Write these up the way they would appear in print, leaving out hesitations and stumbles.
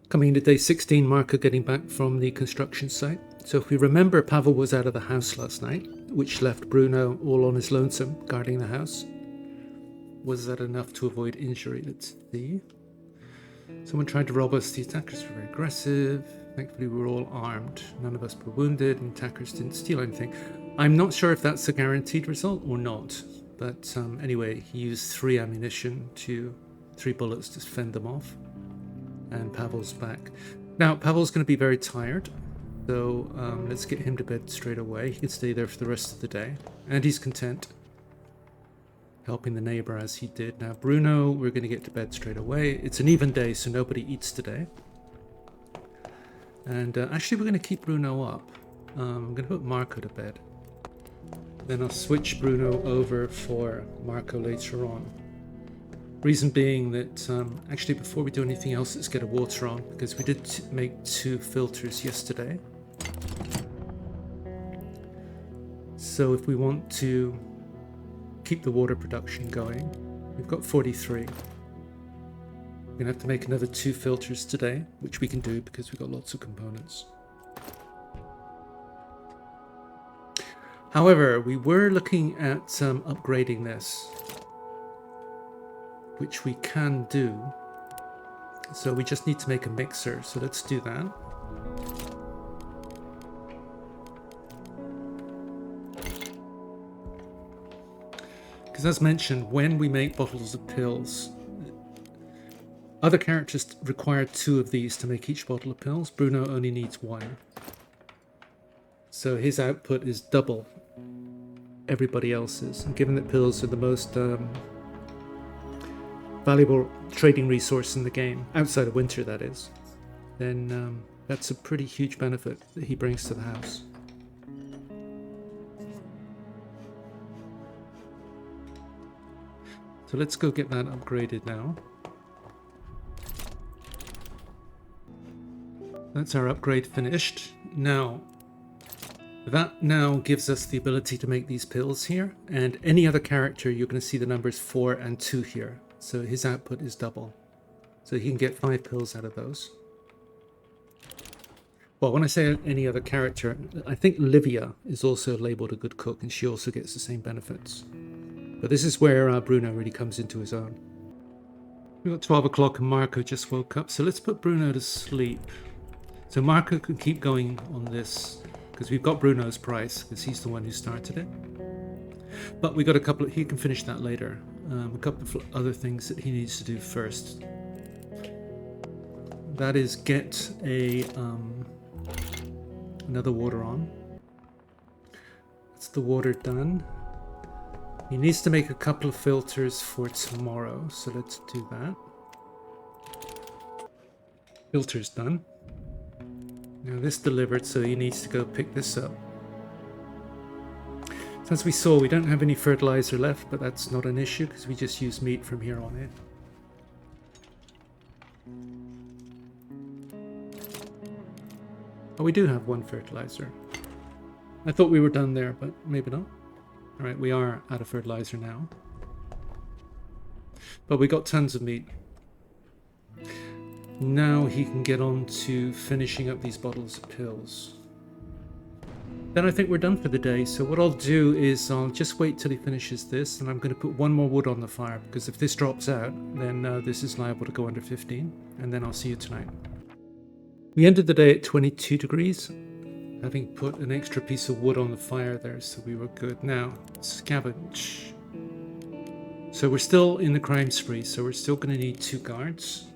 Coming into day 16, Marko getting back from the construction site. So if we remember, Pavle was out of the house last night, which left Bruno all on his lonesome guarding the house. Was that enough to avoid injury? Let's see. Someone tried to rob us. The attackers were very aggressive. Thankfully, we were all armed. None of us were wounded, and attackers didn't steal anything. I'm not sure if that's a guaranteed result or not. But anyway, he used 3 bullets to fend them off. And Pavle's back. Now, Pavle's going to be very tired. So let's get him to bed straight away. He can stay there for the rest of the day. And he's content. Helping the neighbor as he did. Now, Bruno, we're going to get to bed straight away. It's an even day, so nobody eats today. And actually, we're going to keep Bruno up. I'm going to put Marko to bed. Then I'll switch Bruno over for Marko later on. Reason being that, actually, before we do anything else, let's get a water on, because we did make 2 filters yesterday. So if we want to keep the water production going, we've got 43. We're going to have to make another 2 filters today, which we can do because we've got lots of components. However, we were looking at upgrading this, which we can do. So we just need to make a mixer. So let's do that. Because as mentioned, when we make bottles of pills, other characters require 2 of these to make each bottle of pills. Bruno only needs 1. So his output is double everybody else's. And given that pills are the most valuable trading resource in the game, outside of winter that is, then that's a pretty huge benefit that he brings to the house. So let's go get that upgraded now. That's our upgrade finished. Now, that now gives us the ability to make these pills here, and any other character you're going to see the numbers 4 and 2 here. So his output is double. So he can get 5 pills out of those. Well, when I say any other character, I think Livia is also labeled a good cook, and she also gets the same benefits. But this is where Bruno really comes into his own. We've got 12 o'clock and Marko just woke up, so let's put Bruno to sleep. So Marko can keep going on this, because we've got Bruno's price, because he's the one who started it. But we got a couple, he can finish that later. A couple of other things that he needs to do first. That is get a another water on. That's the water done. He needs to make a couple of filters for tomorrow, so let's do that. Filter's done. Now this delivered, so he needs to go pick this up. So as we saw, we don't have any fertilizer left, but that's not an issue because we just use meat from here on in. Oh, we do have 1 fertilizer. I thought we were done there, but maybe not. Alright, we are out of fertilizer now. But we got tons of meat. Now he can get on to finishing up these bottles of pills. Then I think we're done for the day. So what I'll do is I'll just wait till he finishes this, and I'm going to put 1 more wood on the fire, because if this drops out, then this is liable to go under 15, and then I'll see you tonight. We ended the day at 22 degrees. Having put an extra piece of wood on the fire there, so we were good. Now, scavenge. So we're still in the crime spree, so we're still going to need 2 guards.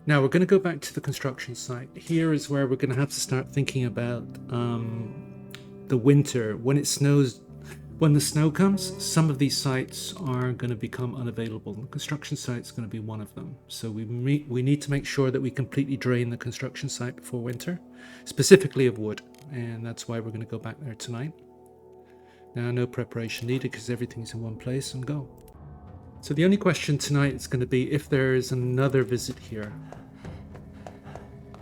Now we're going to go back to the construction site. Here is where we're going to have to start thinking about the winter. When it snows, when the snow comes, some of these sites are going to become unavailable. The construction site is going to be one of them. So we need to make sure that we completely drain the construction site before winter, specifically of wood. And that's why we're going to go back there tonight. Now, no preparation needed because everything's in one place, and go. So the only question tonight is going to be if there is another visit here.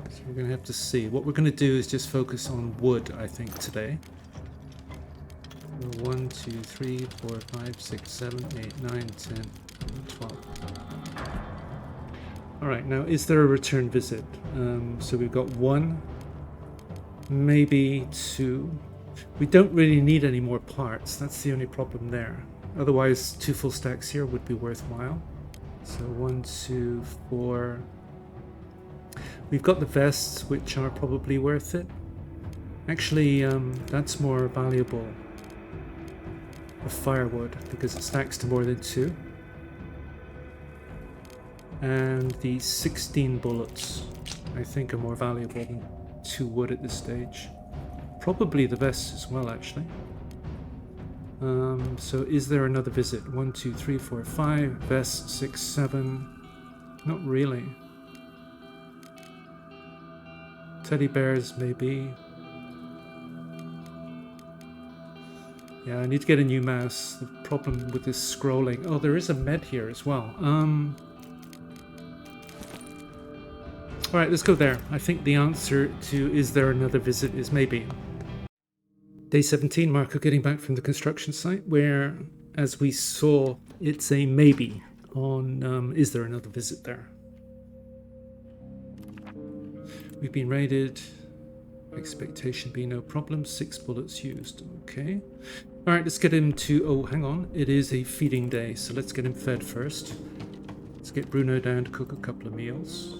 So we're going to have to see. What we're going to do is just focus on wood, I think, today. 1, 2, 3, 4, 5, 6, 7, 8, 9, 10, 12. Alright, now is there a return visit? So we've got 1, maybe 2. We don't really need any more parts, that's the only problem there. Otherwise 2 full stacks here would be worthwhile. So 1, 2, 4. We've got the vests, which are probably worth it. Actually, that's more valuable for firewood because it stacks to more than 2. And the 16 bullets, I think, are more valuable than 2 wood at this stage. Probably the vests as well, actually. So is there another visit? 1, 2, 3, 4, 5. Vests, 6, 7. Not really. Teddy bears, maybe. Yeah, I need to get a new mouse. The problem with this scrolling... Oh, there is a med here as well. Alright, let's go there. I think the answer to is there another visit is maybe. Day 17, Marko getting back from the construction site, where, as we saw, it's a maybe on is there another visit there. We've been raided. Expectation be no problem. 6 bullets used. Okay. Alright, let's get him to... Oh, hang on. It is a feeding day, so let's get him fed first. Let's get Bruno down to cook a couple of meals.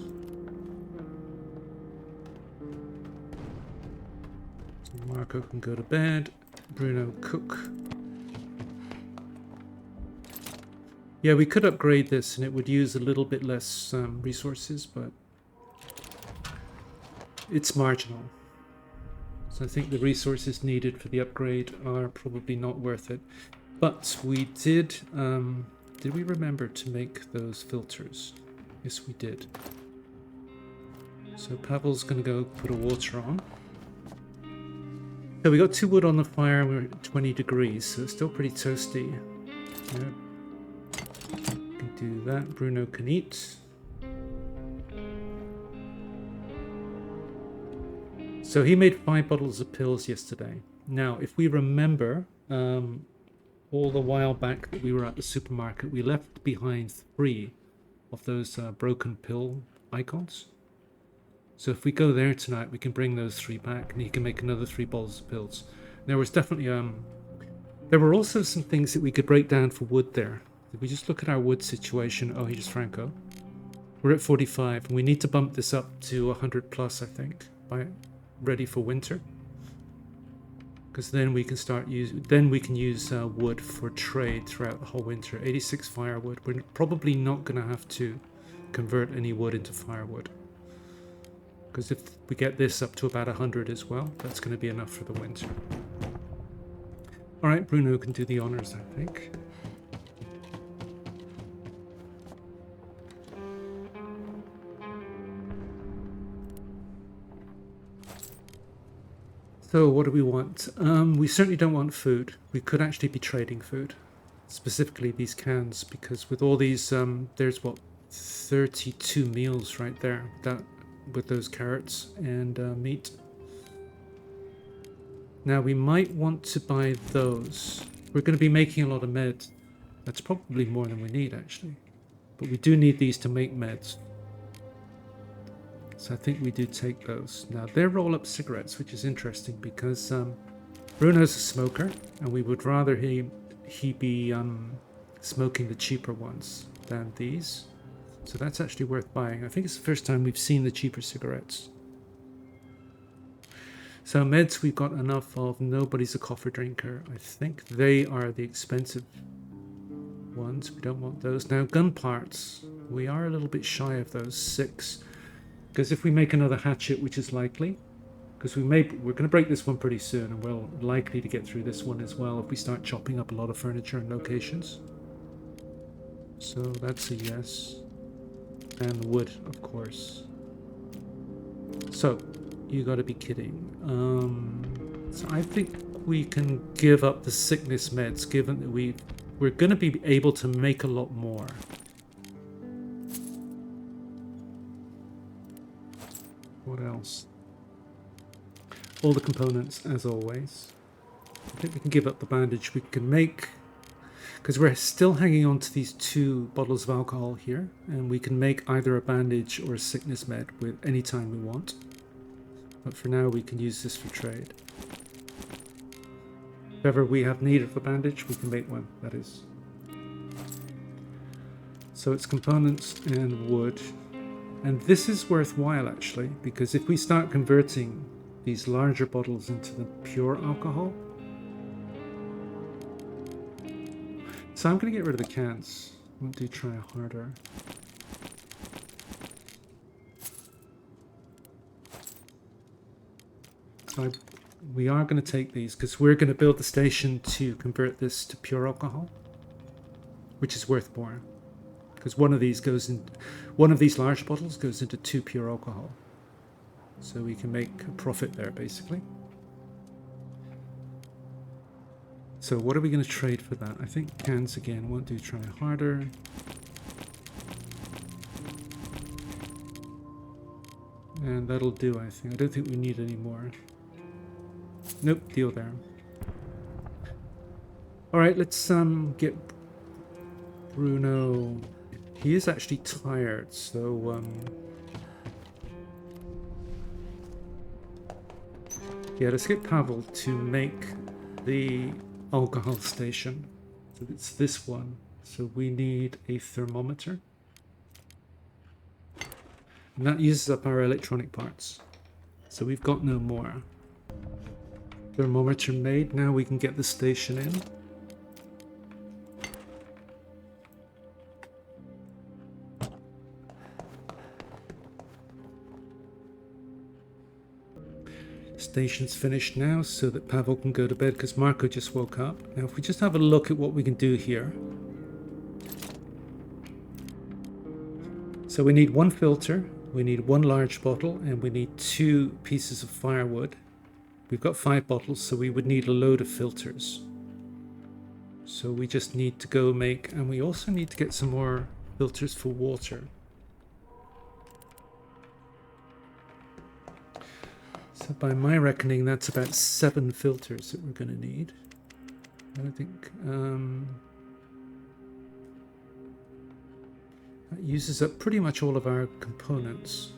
So Marko can go to bed. Bruno cook. Yeah, we could upgrade this and it would use a little bit less resources, but it's marginal. So I think the resources needed for the upgrade are probably not worth it. But we did we remember to make those filters? Yes, we did. So Pavle's going to go put a water on. So we got 2 wood on the fire and we're at 20 degrees, so it's still pretty toasty. Yeah. Can do that. Bruno can eat. So he made 5 bottles of pills yesterday. Now, if we remember, all the while back that we were at the supermarket, we left behind 3 of those broken pill icons. So if we go there tonight, we can bring those 3 back, and he can make another 3 bottles of pills. There was definitely there were also some things that we could break down for wood there. If we just look at our wood situation, oh, here's Franco. We're at 45, and we need to bump this up to 100 plus, I think, ready for winter, because then we can start use wood for trade throughout the whole winter. 86 firewood. We're probably not going to have to convert any wood into firewood, because if we get this up to about 100 as well, that's going to be enough for the winter. All right, Bruno can do the honors, I think. So what do we want? We certainly don't want food. We could actually be trading food, specifically these cans, because with all these, there's what, 32 meals right there with those carrots and meat. Now we might want to buy those. We're going to be making a lot of meds. That's probably more than we need, actually. But we do need these to make meds. So I think we do take those. Now they're roll-up cigarettes, which is interesting because Bruno's a smoker, and we would rather he be smoking the cheaper ones than these. So that's actually worth buying. I think it's the first time we've seen the cheaper cigarettes. So meds we've got enough of. Nobody's a coffee drinker. I think they are the expensive ones. We don't want those. Now gun parts. We are a little bit shy of those. 6. Because if we make another hatchet, which is likely, because we're going to break this one pretty soon, and we're likely to get through this one as well if we start chopping up a lot of furniture and locations. So that's a yes. And wood, of course. So, you got to be kidding. So I think we can give up the sickness meds, given that we're going to be able to make a lot more. What else? All the components, as always. I think we can give up the bandage. We can make because we're still hanging on to these 2 bottles of alcohol here, and we can make either a bandage or a sickness med with any time we want. But for now, we can use this for trade. If ever we have need of a bandage, we can make one, that is. So it's components and wood. And this is worthwhile, actually, because if we start converting these larger bottles into the pure alcohol... So I'm going to get rid of the cans. I won't do try harder. So we are going to take these because we're going to build the station to convert this to pure alcohol, which is worth more. Because one of these large bottles goes into 2 pure alcohol. So we can make a profit there, basically. So what are we going to trade for that? I think cans again, won't do try harder. And that'll do, I think. I don't think we need any more. Nope, deal there. Alright, let's get Bruno. He is actually tired, so yeah, let's get Pavle to make the alcohol station. So it's this one. So we need a thermometer. And that uses up our electronic parts. So we've got no more. Thermometer made. Now we can get the station in. Station's finished now so that Pavle can go to bed because Marko just woke up. Now if we just have a look at what we can do here. So we need 1 filter, we need 1 large bottle, and we need 2 pieces of firewood. We've got 5 bottles, so we would need a load of filters. So we just need to go make, and we also need to get some more filters for water. So by my reckoning, that's about 7 filters that we're going to need. I don't think... that uses up pretty much all of our components.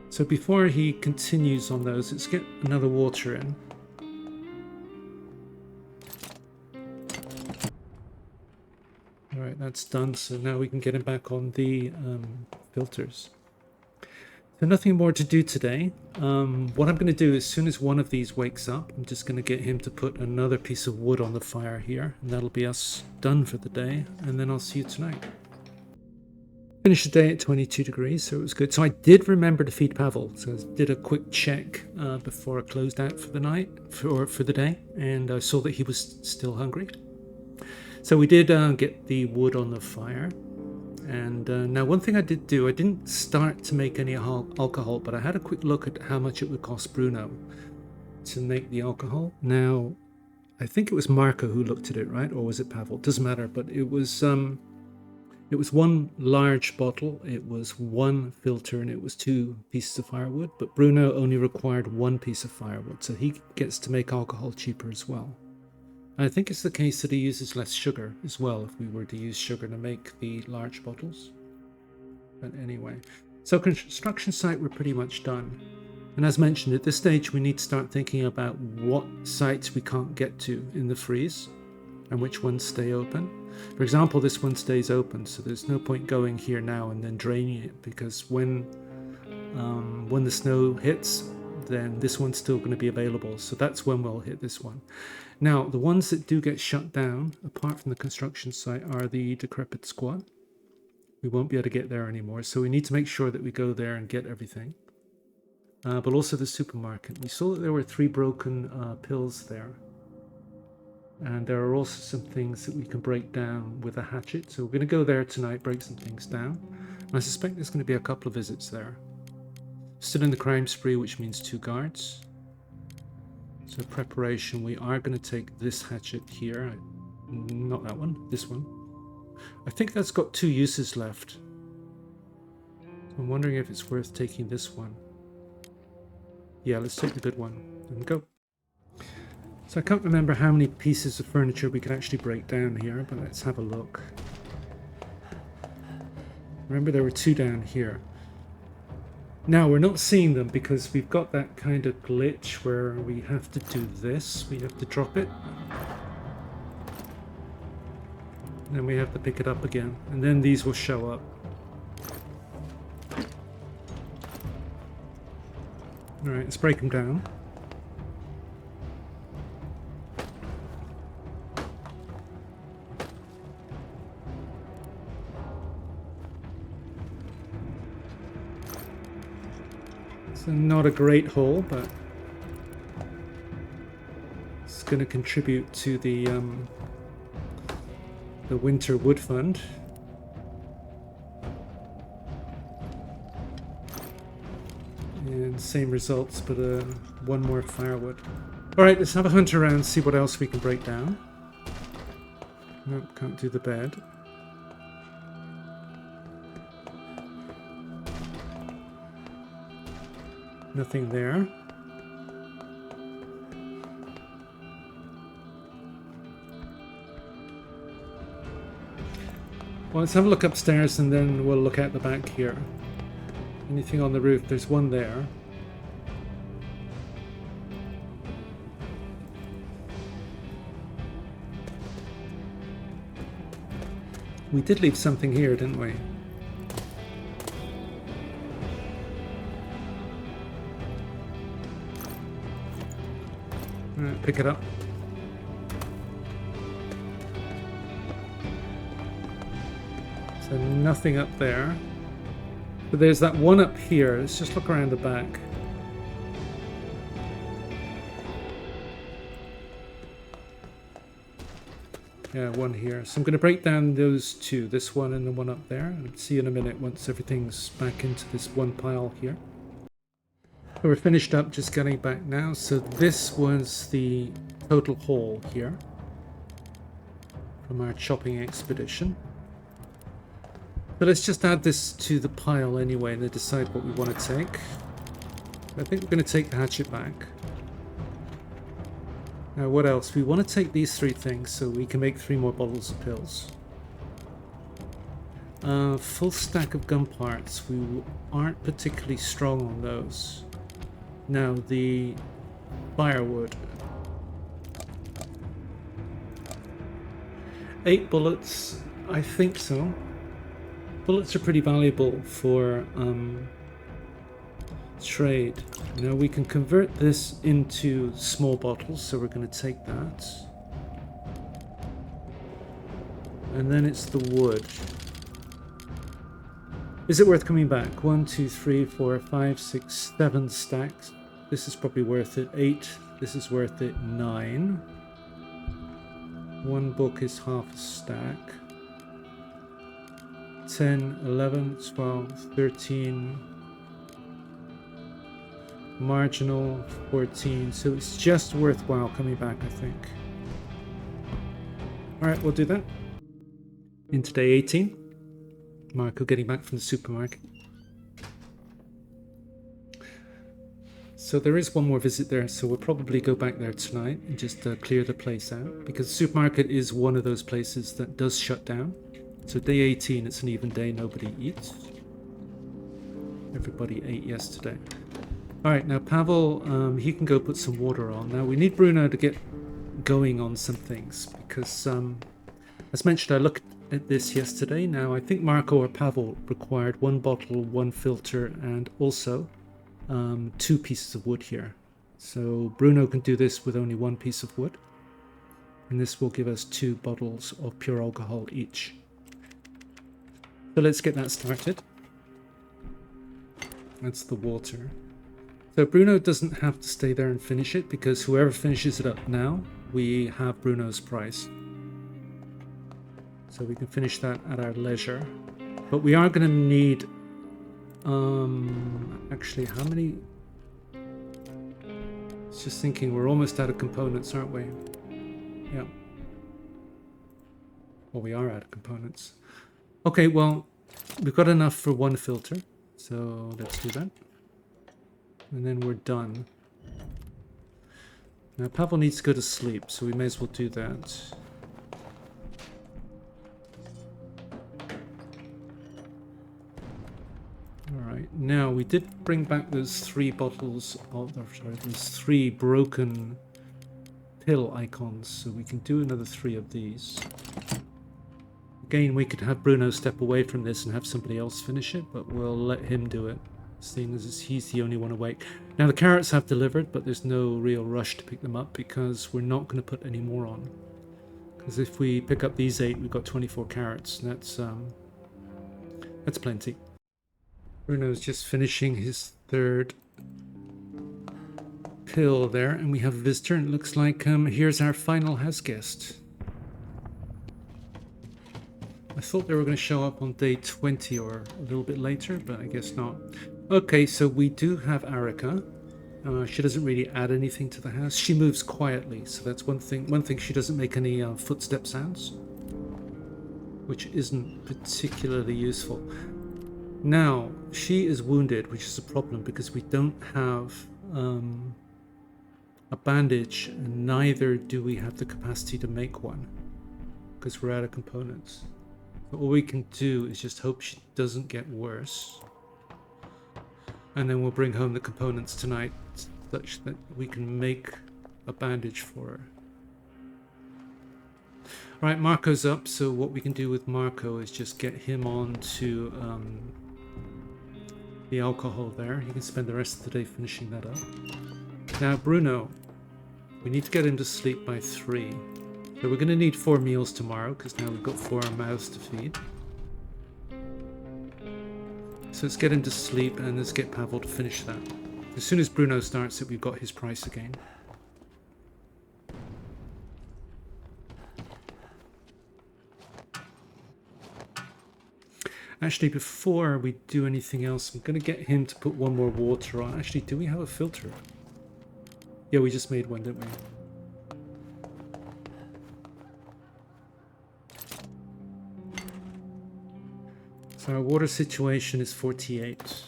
So before he continues on those, let's get another water in. Alright, that's done, so now we can get him back on the filters. So nothing more to do today. What I'm going to do, as soon as one of these wakes up, I'm just going to get him to put another piece of wood on the fire here, and that'll be us done for the day, and then I'll see you tonight. Finished the day at 22 degrees, so it was good. So I did remember to feed Pavle, so I did a quick check before I closed out for the night, for the day, and I saw that he was still hungry. So we did get the wood on the fire. And now one thing I did do, I didn't start to make any alcohol, but I had a quick look at how much it would cost Bruno to make the alcohol. Now, I think it was Marko who looked at it, right? Or was it Pavle? Doesn't matter, but it was 1 large bottle, it was 1 filter, and it was 2 pieces of firewood. But Bruno only required 1 piece of firewood, so he gets to make alcohol cheaper as well. I think it's the case that he uses less sugar as well if we were to use sugar to make the large bottles. But anyway, so construction site, we're pretty much done. And as mentioned, at this stage we need to start thinking about what sites we can't get to in the freeze and which ones stay open. For example, this one stays open, so there's no point going here now and then draining it, because when the snow hits, then this one's still going to be available. So that's when we'll hit this one. Now, the ones that do get shut down, apart from the construction site, are the decrepit squat. We won't be able to get there anymore, so we need to make sure that we go there and get everything. But also the supermarket. We saw that there were 3 broken pills there. And there are also some things that we can break down with a hatchet. So we're going to go there tonight, break some things down. And I suspect there's going to be a couple of visits there. Still in the crime spree, which means 2 guards. So preparation, we are going to take this hatchet here. Not that one, this one. I think that's got 2 uses left. So I'm wondering if it's worth taking this one. Yeah, let's take the good one and go. So I can't remember how many pieces of furniture we can actually break down here, but let's have a look. Remember there were 2 down here. Now we're not seeing them because we've got that kind of glitch where we have to do this. We have to drop it. Then we have to pick it up again. And then these will show up. Alright, let's break them down. So not a great haul, but it's going to contribute to the winter wood fund. And same results, but 1 more firewood. Alright, let's have a hunt around, see what else we can break down. Nope, can't do the bed. Nothing there. Well, let's have a look upstairs and then we'll look at the back here. Anything on the roof? There's one there. We did leave something here, didn't we? Alright, pick it up. So nothing up there. But there's that one up here. Let's just look around the back. Yeah, one here. So I'm going to break down those 2. This one and the one up there. And see in a minute once everything's back into this one pile here. So we're finished up, just getting back now. So this was the total haul here from our chopping expedition. But let's just add this to the pile anyway and then decide what we want to take. I think we're going to take the hatchet back. Now what else? We want to take these 3 things so we can make 3 more bottles of pills. Full stack of gun parts. We aren't particularly strong on those. Now the firewood. 8 bullets. I think so. Bullets are pretty valuable for trade. Now we can convert this into small bottles, so we're going to take that. And then it's the wood. Is it worth coming back? 1, 2, 3, 4, 5, 6, 7 stacks. This is probably worth it. 8. This is worth it. 9. 1 book is half a stack. 10, 11, 12, 13. Marginal 14. So it's just worthwhile coming back, I think. Alright, we'll do that. Into day 18. Marko getting back from the supermarket. So there is one more visit there, so we'll probably go back there tonight and just clear the place out, because the supermarket is one of those places that does shut down. So day 18, it's an even day, nobody eats. Everybody ate yesterday. Alright, now Pavle, he can go put some water on. Now we need Bruno to get going on some things, because as mentioned, I looked at this yesterday. Now I think Marko or Pavle required 1 bottle, 1 filter, and also 2 pieces of wood here. So Bruno can do this with only 1 piece of wood, and this will give us 2 bottles of pure alcohol each. So let's get that started. That's the water. So Bruno doesn't have to stay there and finish it, because whoever finishes it up now, we have Bruno's price. So we can finish that at our leisure. But we are going to need... actually, how many... It's just thinking, we're almost out of components, aren't we? Yeah. Well, we are out of components. Okay, well, we've got enough for 1 filter. So let's do that. And then we're done. Now Pavle needs to go to sleep, so we may as well do that. Alright, now we did bring back those 3 bottles of, sorry, those 3 broken pill icons, so we can do another 3 of these. Again, we could have Bruno step away from this and have somebody else finish it, but we'll let him do it, seeing as he's the only one awake. Now the carrots have delivered, but there's no real rush to pick them up because we're not going to put any more on. Because if we pick up these 8, we've got 24 carrots. That's plenty. Bruno's just finishing his 3rd pill there, and we have a visitor, and it looks like here's our final house guest. I thought they were going to show up on day 20 or a little bit later, but I guess not. Okay, so we do have Arica. She doesn't really add anything to the house. She moves quietly, so that's one thing. One thing, she doesn't make any footstep sounds, which isn't particularly useful. Now, she is wounded, which is a problem because we don't have a bandage, and neither do we have the capacity to make one because we're out of components. But all we can do is just hope she doesn't get worse, and then we'll bring home the components tonight such that we can make a bandage for her. Alright, Marko's up, so what we can do with Marko is just get him on to the alcohol there. He can spend the rest of the day finishing that up. Now Bruno, we need to get him to sleep by 3. So we're going to need 4 meals tomorrow because now we've got 4 mouths to feed. So let's get him to sleep and let's get Pavle to finish that. As soon as Bruno starts it, we've got his price again. Actually, before we do anything else, I'm going to get him to put 1 more water on. Actually, do we have a filter? Yeah, we just made one, didn't we? So our water situation is 48.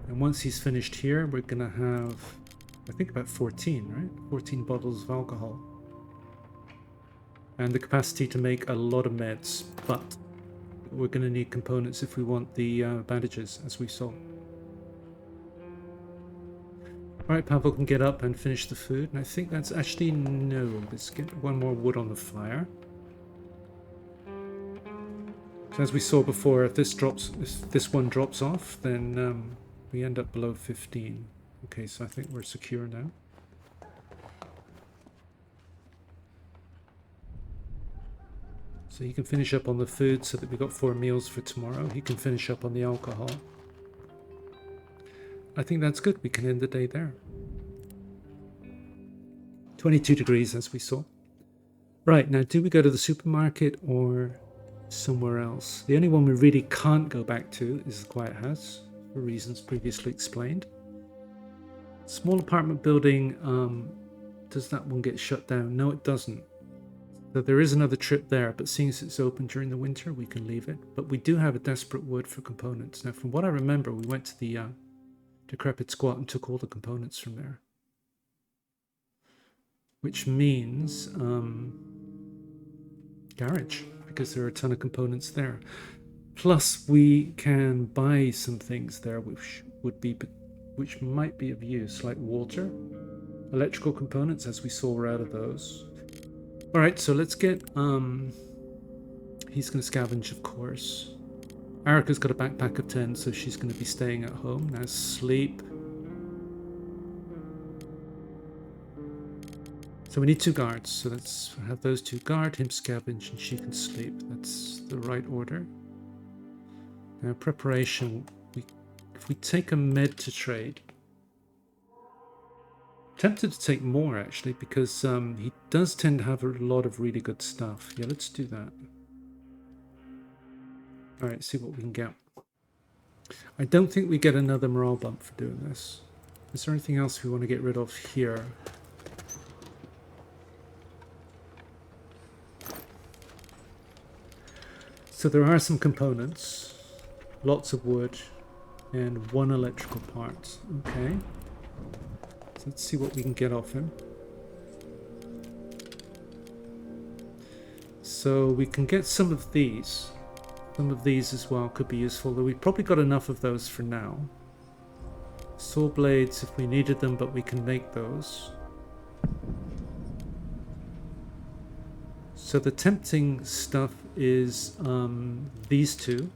And once he's finished here, we're going to have, I think, about 14, right? 14 bottles of alcohol. And the capacity to make a lot of meds, but we're going to need components if we want the bandages, as we saw. Alright, Pavle can get up and finish the food, and I think that's actually no. Let's get 1 more wood on the fire. So as we saw before, if this one drops off, then we end up below 15. Okay, so I think we're secure now. So he can finish up on the food so that we've got 4 meals for tomorrow. He can finish up on the alcohol. I think that's good. We can end the day there. 22 degrees as we saw. Right, now do we go to the supermarket or somewhere else? The only one we really can't go back to is the Quiet House, for reasons previously explained. Small apartment building, does that one get shut down? No, it doesn't. So there is another trip there, but seeing as it's open during the winter, we can leave it. But we do have a desperate wood for components. Now, from what I remember, we went to the decrepit squat and took all the components from there. Which means garage, because there are a ton of components there. Plus, we can buy some things there, which might be of use, like water, electrical components, as we saw we're out of those. All right, so let's get, he's going to scavenge, of course. Arica's got a backpack of 10, so she's going to be staying at home. Now sleep. So we need 2 guards, so let's have those 2 guard, him scavenge, and she can sleep. That's the right order. Now preparation, if we take a med to trade, tempted to take more actually, because he does tend to have a lot of really good stuff. Yeah, let's do that. All right, see what we can get. I don't think we get another morale bump for doing this. Is there anything else we want to get rid of here? So there are some components, lots of wood, and 1 electrical part. Okay. So Let's see what we can get off him. So we can get some of these. Some of these as well could be useful, though we've probably got enough of those for now. Saw blades if we needed them, but we can make those. So the tempting stuff is these two.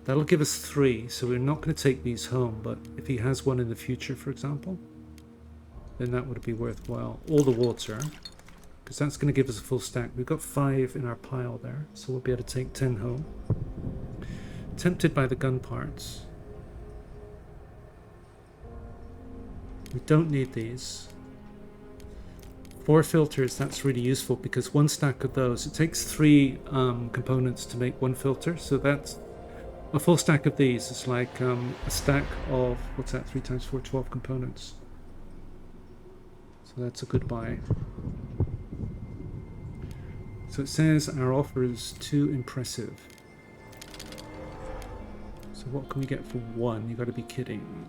That'll give us 3, so we're not going to take these home, but if he has one in the future, for example, then that would be worthwhile. All the water, because that's going to give us a full stack. We've got 5 in our pile there, so we'll be able to take 10 home. Tempted by the gun parts. We don't need these. 4 filters, that's really useful because 1 stack of those, it takes 3 components to make 1 filter, so that's a full stack of these. It's like a stack of, what's that, 3 times 4, 12 components. So that's a good buy. So it says our offer is too impressive. So what can we get for 1? You got to be kidding.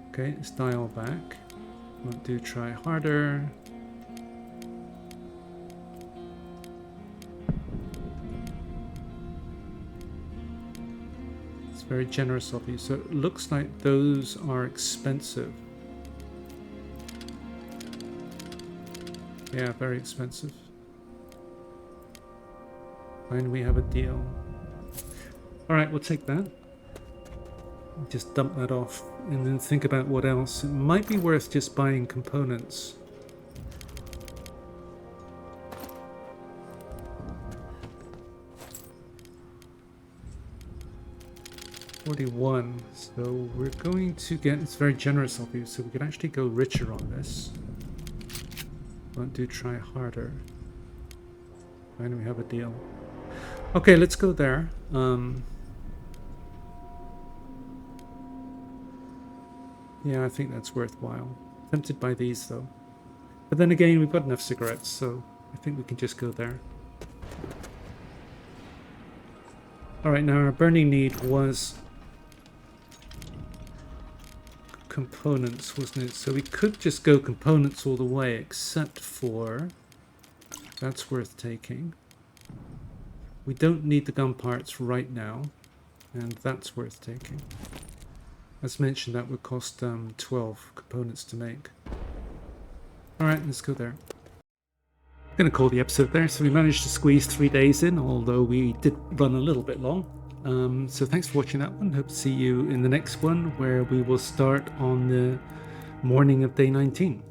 Okay, let's dial back. Won't do try harder. It's very generous of you. So it looks like those are expensive. Yeah, very expensive. Fine, we have a deal. Alright, we'll take that. Just dump that off and then think about what else. It might be worth just buying components. $41. So we're going to get, it's very generous of you, so we can actually go richer on this. Won't do try harder. Fine, we have a deal. Okay, let's go there. Yeah, I think that's worthwhile. Tempted by these though. But then again, we've got enough cigarettes, so I think we can just go there. Alright, now our burning need was components, wasn't it? So we could just go components all the way, except for... That's worth taking. We don't need the gun parts right now, and that's worth taking. As mentioned, that would cost 12 components to make. Alright, let's go there. I'm going to call the episode there. So we managed to squeeze 3 days in, although we did run a little bit long. So thanks for watching that one. Hope to see you in the next one, where we will start on the morning of day 19.